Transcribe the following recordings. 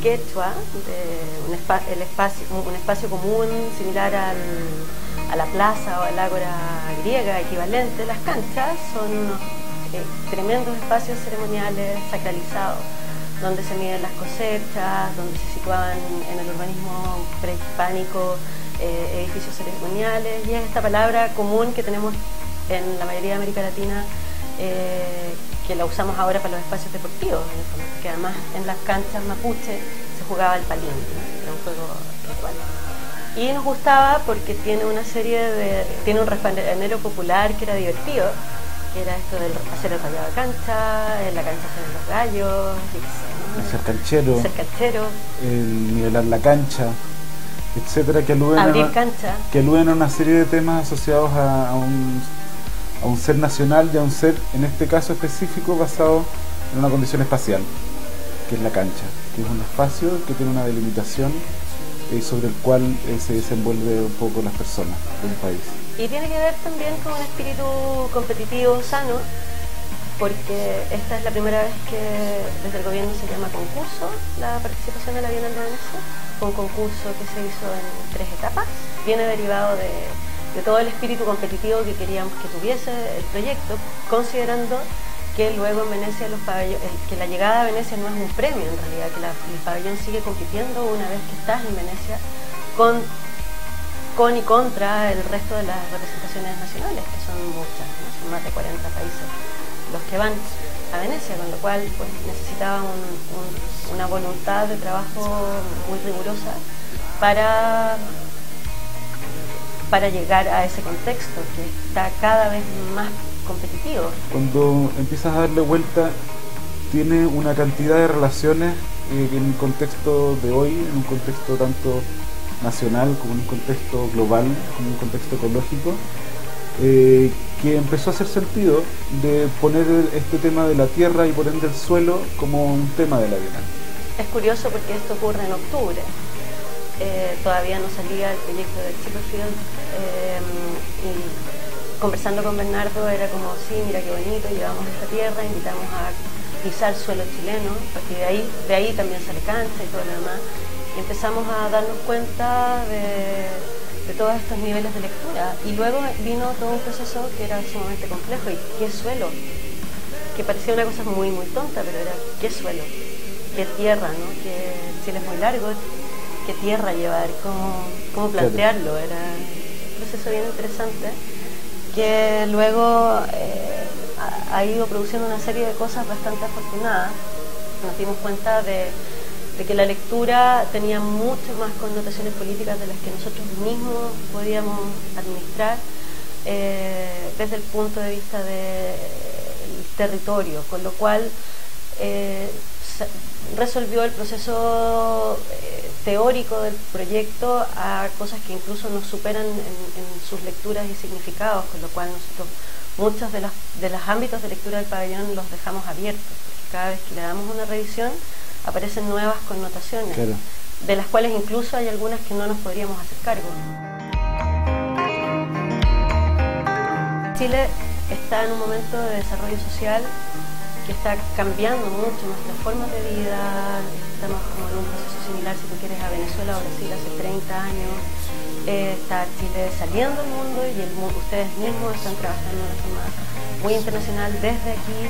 quechua, un espacio común similar a la plaza o al ágora griega equivalente. Las canchas son unos tremendos espacios ceremoniales sacralizados, donde se miden las cosechas, donde se situaban en el urbanismo prehispánico edificios ceremoniales, y es esta palabra común que tenemos en la mayoría de América Latina, que la usamos ahora para los espacios deportivos, porque además en las canchas mapuche se jugaba el palín, ¿no? Era un juego ritual. Y nos gustaba porque tiene tiene un refranero popular que era divertido, que era esto de hacer el rayado de cancha, en la cancha hacer los gallos, ¿no? Ser canchero, nivelar la cancha, etcétera, que aluden a una serie de temas asociados a un ser nacional y a un ser, en este caso específico, basado en una condición espacial, que es la cancha, que es un espacio que tiene una delimitación sobre el cual se desenvuelve un poco las personas del país. Y tiene que ver también con un espíritu competitivo sano, porque esta es la primera vez que desde el gobierno se llama concurso la participación de la Bienal de Venecia. Fue un concurso que se hizo en 3 etapas, viene derivado de todo el espíritu competitivo que queríamos que tuviese el proyecto, considerando que luego en Venecia que la llegada a Venecia no es un premio en realidad, que el pabellón sigue compitiendo una vez que estás en Venecia con y contra el resto de las representaciones nacionales, que son muchas, ¿no? Son más de 40 países los que van a Venecia, con lo cual pues, necesitaba una voluntad de trabajo muy rigurosa para llegar a ese contexto que está cada vez más competitivo. Cuando empiezas a darle vuelta, tiene una cantidad de relaciones en un contexto de hoy, en un contexto tanto nacional como en un contexto global, como en un contexto ecológico, que empezó a hacer sentido de poner este tema de la tierra y por ende el suelo como un tema de la Bienal. Es curioso porque esto ocurre en octubre. Todavía no salía el proyecto de Chipperfield, y conversando con Bernardo era como, sí, mira qué bonito, llevamos esta tierra, invitamos a pisar suelo chileno, porque de ahí también sale cancha y todo lo demás, y empezamos a darnos cuenta de todos estos niveles de lectura, y luego vino todo un proceso que era sumamente complejo. ¿Y qué suelo? Que parecía una cosa muy muy tonta, pero era ¿qué suelo? ¿Qué tierra? ¿No? Que el cielo es muy largo, ¿qué tierra llevar? ¿Cómo plantearlo? Era un proceso bien interesante que luego ha ido produciendo una serie de cosas bastante afortunadas. Nos dimos cuenta de que la lectura tenía mucho más connotaciones políticas de las que nosotros mismos podíamos administrar desde el punto de vista del territorio, con lo cual resolvió el proceso teórico del proyecto a cosas que incluso nos superan en sus lecturas y significados, con lo cual nosotros muchos de los ámbitos de lectura del pabellón los dejamos abiertos, porque cada vez que le damos una revisión aparecen nuevas connotaciones, claro, de las cuales incluso hay algunas que no nos podríamos hacer cargo. Chile está en un momento de desarrollo social que está cambiando mucho nuestras formas de vida. Estamos como en un proceso similar, si tú quieres, a Venezuela o Brasil hace 30 años. Está Chile saliendo del mundo y ustedes mismos están trabajando de una forma muy internacional desde aquí.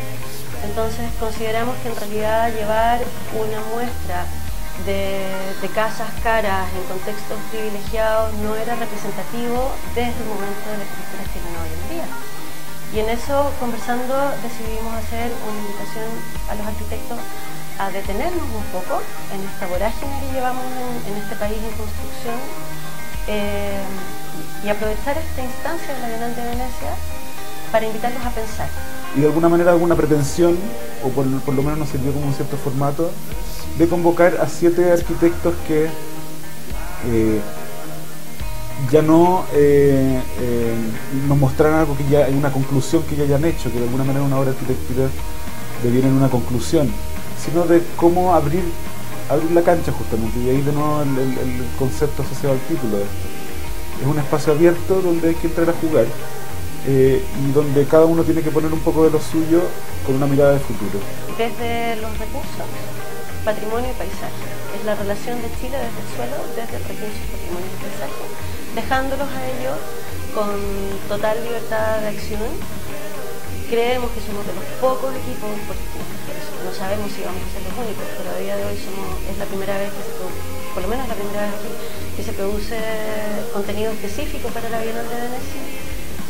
Entonces consideramos que en realidad llevar una muestra de casas caras en contextos privilegiados no era representativo desde el momento de la escritura chilena hoy en día. Y en eso, conversando, decidimos hacer una invitación a los arquitectos a detenernos un poco en esta vorágine que llevamos en este país en construcción, y aprovechar esta instancia de la Bienal de Venecia para invitarlos a pensar. Y de alguna manera alguna pretensión, o por lo menos nos sirvió como un cierto formato, de convocar a 7 arquitectos que ya no nos mostraran algo que ya hay una conclusión que ya hayan hecho, que de alguna manera una obra de arquitectura deviene en una conclusión, sino de cómo abrir la cancha justamente, y ahí de nuevo el concepto asociado al título de esto. Es un espacio abierto donde hay que entrar a jugar, y donde cada uno tiene que poner un poco de lo suyo con una mirada de futuro. Desde los recursos, patrimonio y paisaje. la relación de Chile desde el suelo, desde el recurso, patrimonio y paisaje, dejándolos a ellos con total libertad de acción. Creemos que somos de los pocos equipos, porque no sabemos si vamos a ser los únicos, pero a día de hoy es la primera vez que se produce, por lo menos la primera vez aquí, que se produce contenido específico para la Bienal de Venecia.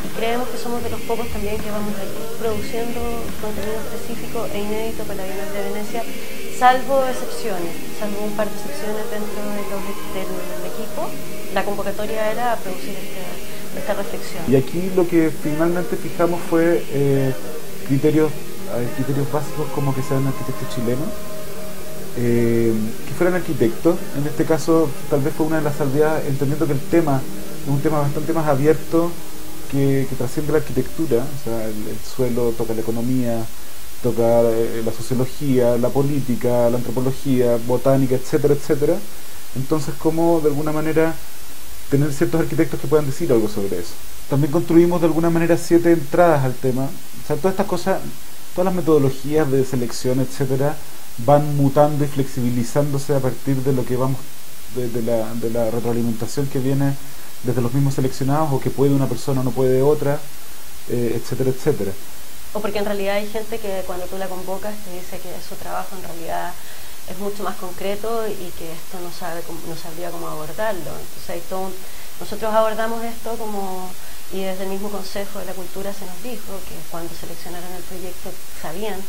Y creemos que somos de los pocos también que vamos a ir produciendo contenido específico e inédito para la Bienal de Venecia, salvo excepciones, salvo un par de excepciones dentro del equipo. La convocatoria era producir esta reflexión. Y aquí lo que finalmente fijamos fue criterios básicos como que sean arquitectos chilenos, que fueran arquitectos. En este caso tal vez fue una de las salvedades, entendiendo que el tema es un tema bastante más abierto que trasciende la arquitectura. O sea, el suelo toca la economía, toca la sociología, la política, la antropología, botánica, etcétera, etcétera. Entonces, cómo de alguna manera tener ciertos arquitectos que puedan decir algo sobre eso. También construimos de alguna manera 7 entradas al tema. O sea, todas estas cosas, todas las metodologías de selección, etcétera, van mutando y flexibilizándose a partir de lo que vamos, de la retroalimentación que viene desde los mismos seleccionados, o que puede una persona o no puede otra, etcétera, etcétera. O porque en realidad hay gente que cuando tú la convocas te dice que su trabajo en realidad es mucho más concreto y que esto no sabría cómo abordarlo. Entonces nosotros abordamos esto y desde el mismo Consejo de la Cultura se nos dijo que cuando seleccionaron el proyecto sabían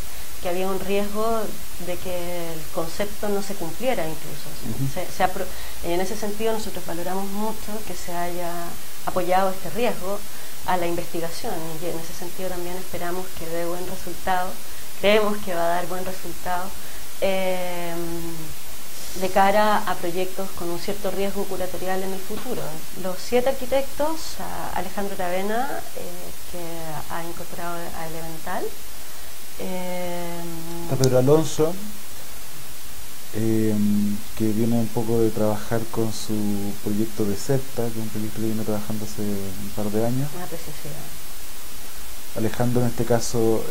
que había un riesgo de que el concepto no se cumpliera incluso. En ese sentido nosotros valoramos mucho que se haya apoyado este riesgo a la investigación, y en ese sentido también esperamos que dé buen resultado, creemos que va a dar buen resultado de cara a proyectos con un cierto riesgo curatorial en el futuro. Los 7 arquitectos, Alejandro Aravena, que ha incorporado a Elemental, está Pedro Alonso, que viene un poco de trabajar con su proyecto de CERTA, que es un proyecto que viene trabajando hace un par de años. Una preciosidad. Alejandro en este caso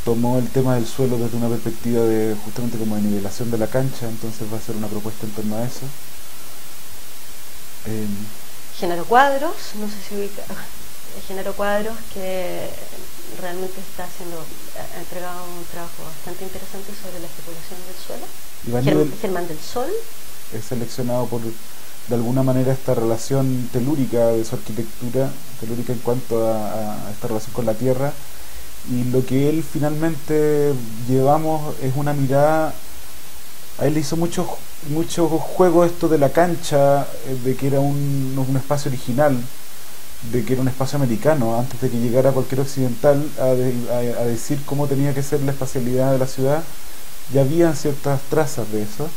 tomó el tema del suelo desde una perspectiva de justamente como de nivelación de la cancha, entonces va a hacer una propuesta en torno a eso. Genaro Cuadros, no sé si ubica, Genaro Cuadros, que realmente ha entregado un trabajo bastante interesante sobre la especulación del suelo. Germán del Sol es seleccionado por, de alguna manera, esta relación telúrica de su arquitectura, telúrica en cuanto a esta relación con la tierra, y lo que él finalmente llevamos es una mirada. A él le hizo mucho juego esto de la cancha, de que era un espacio original, de que era un espacio americano, antes de que llegara cualquier occidental a decir cómo tenía que ser la espacialidad de la ciudad. Ya habían ciertas trazas de eso,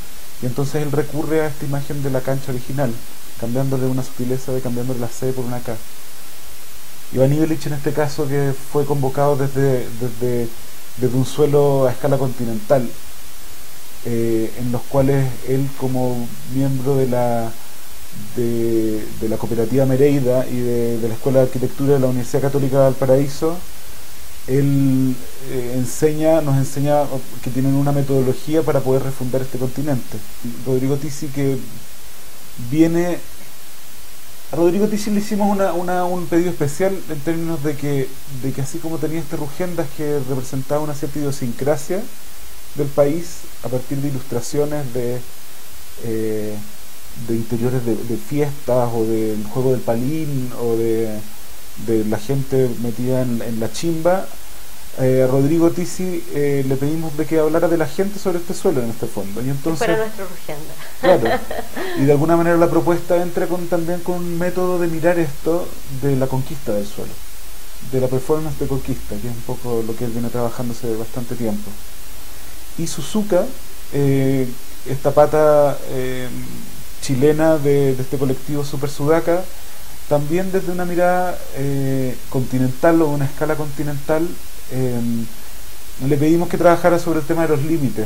y entonces él recurre a esta imagen de la cancha original, cambiándole una sutileza, cambiándole la C por una K. Iván Ibelich, en este caso, que fue convocado desde un suelo a escala continental, en los cuales él, como miembro de la cooperativa Mereida y de la Escuela de Arquitectura de la Universidad Católica de Valparaíso, él nos enseña que tienen una metodología para poder refundar este continente. Rodrigo Tisi, que viene... A Rodrigo Tisi le hicimos un pedido especial en términos de que así como tenía este Rugendas que representaba una cierta idiosincrasia del país a partir de ilustraciones de interiores de fiestas, o del juego del palín, o de la gente metida en la chimba, a Rodrigo Tisi le pedimos de que hablara de la gente sobre este suelo, en este fondo, y entonces fuera nuestro Rugenda. Claro, y de alguna manera la propuesta entra también con un método de mirar esto de la conquista del suelo, de la performance de conquista, que es un poco lo que él viene trabajando hace bastante tiempo. Y Suzuka, esta pata chilena de este colectivo Super Sudaca, también desde una mirada continental, o una escala continental, le pedimos que trabajara sobre el tema de los límites,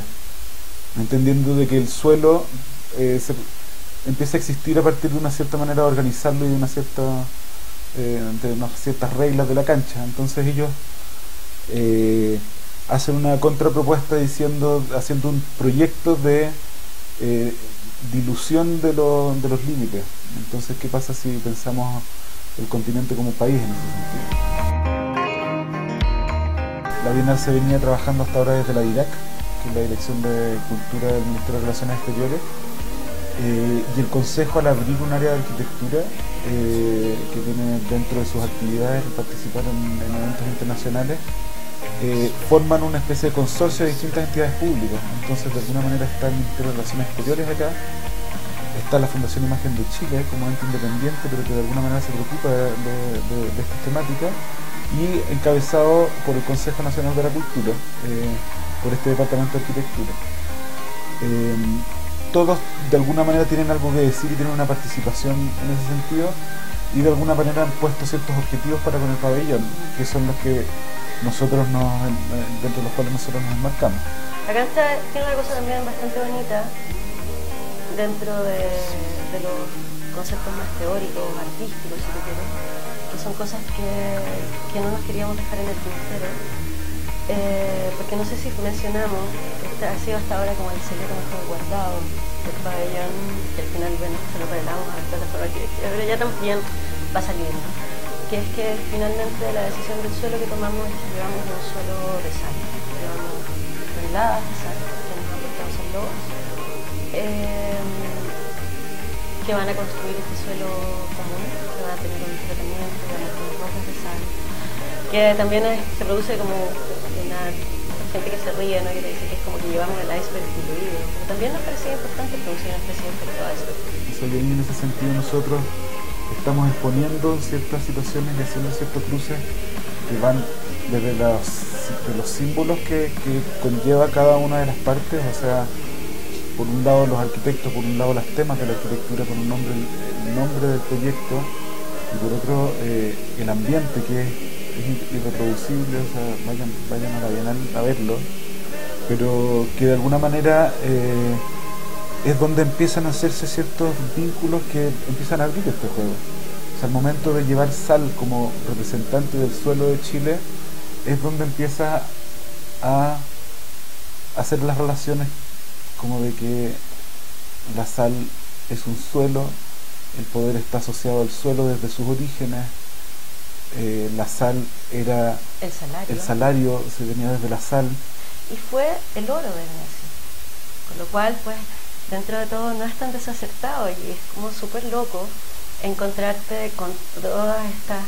entendiendo de que el suelo empieza a existir a partir de una cierta manera de organizarlo y de unas ciertas reglas de la cancha. Entonces ellos hacen una contrapropuesta haciendo un proyecto de dilución de los límites. Entonces, ¿qué pasa si pensamos el continente como país en ese sentido? La Bienal se venía trabajando hasta ahora desde la DIRAC, que es la Dirección de Cultura del Ministerio de Relaciones Exteriores, y el Consejo, al abrir un área de arquitectura que tiene dentro de sus actividades participar en eventos internacionales, forman una especie de consorcio de distintas entidades públicas. Entonces, de alguna manera está el Ministerio de Relaciones Exteriores acá, está la Fundación Imagen de Chile como ente independiente, pero que de alguna manera se preocupa de estas temáticas, y encabezado por el Consejo Nacional de la Cultura, por este Departamento de Arquitectura. Todos de alguna manera tienen algo que decir y tienen una participación en ese sentido, y de alguna manera han puesto ciertos objetivos para con el pabellón, que son los que nosotros dentro de los cuales nosotros nos enmarcamos. La cancha tiene una cosa también bastante bonita dentro de los conceptos más teóricos, artísticos, si tú quieres, que son cosas que no nos queríamos dejar en el tintero, porque no sé si mencionamos, ha sido hasta ahora como el secreto mejor guardado del pabellón, que al final, bueno, se lo revelamos a la plataforma arquitectónica, pero ya también va saliendo, que es que finalmente la decisión del suelo que tomamos es que llevamos un suelo de sal, llevamos toneladas de sal que nos han aportado San Lobos, que van a construir este suelo común, que van a tener un tratamiento, que van a tener rocas de sal, que también se produce como una gente que se ríe, ¿no? Que te dice que es como que llevamos el iceberg diluido, pero también nos parecía importante producir una especie de efecto iceberg. Eso, y en ese sentido nosotros estamos exponiendo ciertas situaciones y haciendo ciertos cruces que van desde los símbolos que conlleva cada una de las partes, o sea, por un lado los arquitectos, por un lado las temas de la arquitectura, por un nombre, el nombre del proyecto, y por otro el ambiente, que es irreproducible, o sea, vayan a la Bienal a verlo, pero que de alguna manera es donde empiezan a hacerse ciertos vínculos que empiezan a abrir este juego. O sea, al momento de llevar sal como representante del suelo de Chile, es donde empieza a hacer las relaciones como de que la sal es un suelo, el poder está asociado al suelo desde sus orígenes, la sal era el salario se venía desde la sal, y fue el oro de Venecia, con lo cual pues dentro de todo no es tan desacertado, y es como súper loco encontrarte con todas estas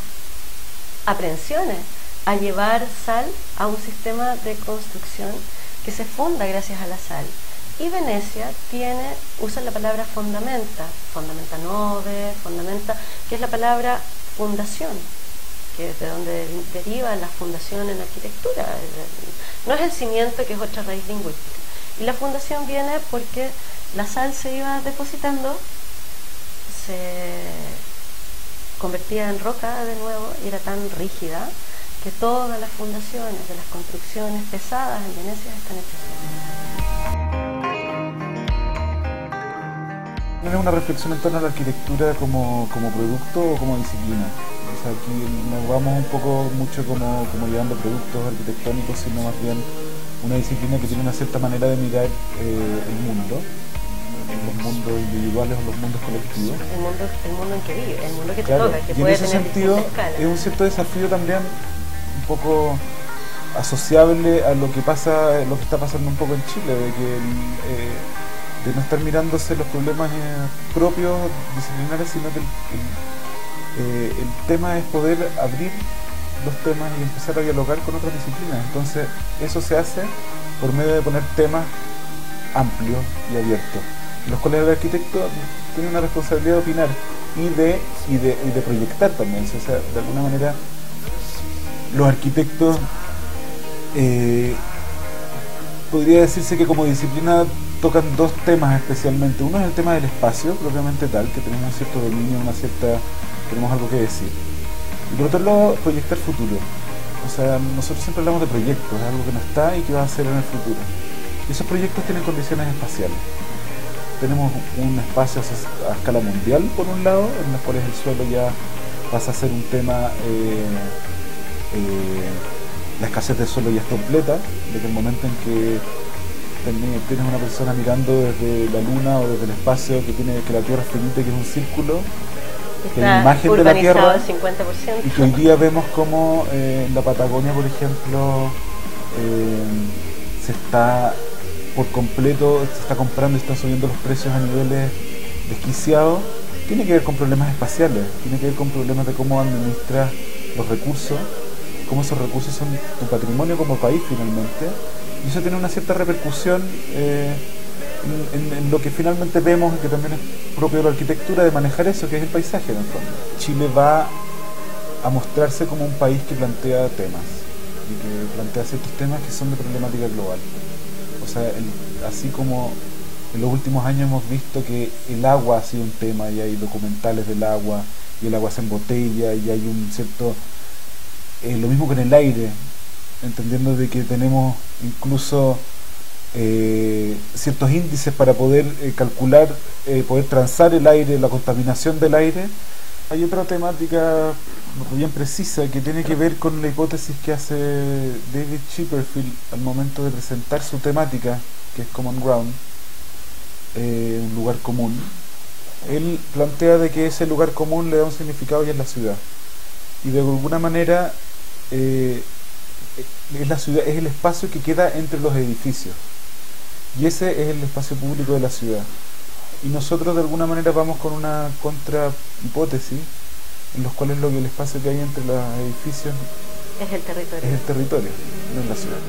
aprensiones a llevar sal a un sistema de construcción que se funda gracias a la sal. Y Venecia usa la palabra fondamenta nove, que es la palabra fundación, que es de donde deriva la fundación en arquitectura. No es el cimiento, que es otra raíz lingüística. Y la fundación viene porque la sal se iba depositando, se convertía en roca de nuevo y era tan rígida que todas las fundaciones de las construcciones pesadas en Venecia están hechas de sal. Una reflexión en torno a la arquitectura como producto o como disciplina. O sea, aquí no vamos un poco mucho como llevando productos arquitectónicos, sino más bien una disciplina que tiene una cierta manera de mirar el mundo, los mundos individuales o los mundos colectivos. El mundo en que vive, el mundo que te claro, toca, que y puede en ese tener sentido es un cierto desafío también, un poco asociable a lo que está pasando un poco en Chile, de que de no estar mirándose los problemas propios disciplinares, sino que el tema es poder abrir los temas y empezar a dialogar con otras disciplinas. Entonces eso se hace por medio de poner temas amplios y abiertos. Los colegas de arquitectos tienen una responsabilidad de opinar y de proyectar también. O sea, de alguna manera los arquitectos podría decirse que como disciplina tocan dos temas especialmente. Uno es el tema del espacio propiamente tal, que tenemos un cierto dominio, tenemos algo que decir. Y por otro lado, proyectar futuro. O sea, nosotros siempre hablamos de proyectos, es algo que no está y que va a ser en el futuro. Y esos proyectos tienen condiciones espaciales. Tenemos un espacio a escala mundial, por un lado, en los cuales el suelo ya pasa a ser un tema, la escasez de suelo ya es completa, desde el momento en que tienes una persona mirando desde la luna o desde el espacio que la Tierra es finita, que es un círculo, que la imagen de la Tierra, 50%. Y que hoy día vemos como en la Patagonia, por ejemplo, se está por completo, se está comprando y están subiendo los precios a niveles desquiciados. Tiene que ver con problemas espaciales, tiene que ver con problemas de cómo administras los recursos, cómo esos recursos son tu patrimonio como país finalmente, y eso tiene una cierta repercusión en lo que finalmente vemos, y que también es propio de la arquitectura, de manejar eso, que es el paisaje en el fondo. Chile va a mostrarse como un país que plantea temas, y que plantea ciertos temas que son de problemática global. O sea, así como en los últimos años hemos visto que el agua ha sido un tema, y hay documentales del agua, y el agua se embotella, y hay un cierto... lo mismo con el aire, entendiendo de que tenemos incluso ciertos índices para poder calcular, poder transar el aire, la contaminación del aire. Hay otra temática bien precisa que tiene que ver con la hipótesis que hace David Chipperfield al momento de presentar su temática, que es Common Ground, un lugar común. Él plantea de que ese lugar común le da un significado y es la ciudad, y de alguna manera es la ciudad, es el espacio que queda entre los edificios, y ese es el espacio público de la ciudad. Y nosotros de alguna manera vamos con una contra hipótesis, en los cuales el espacio que hay entre los edificios es el territorio, no es la ciudad.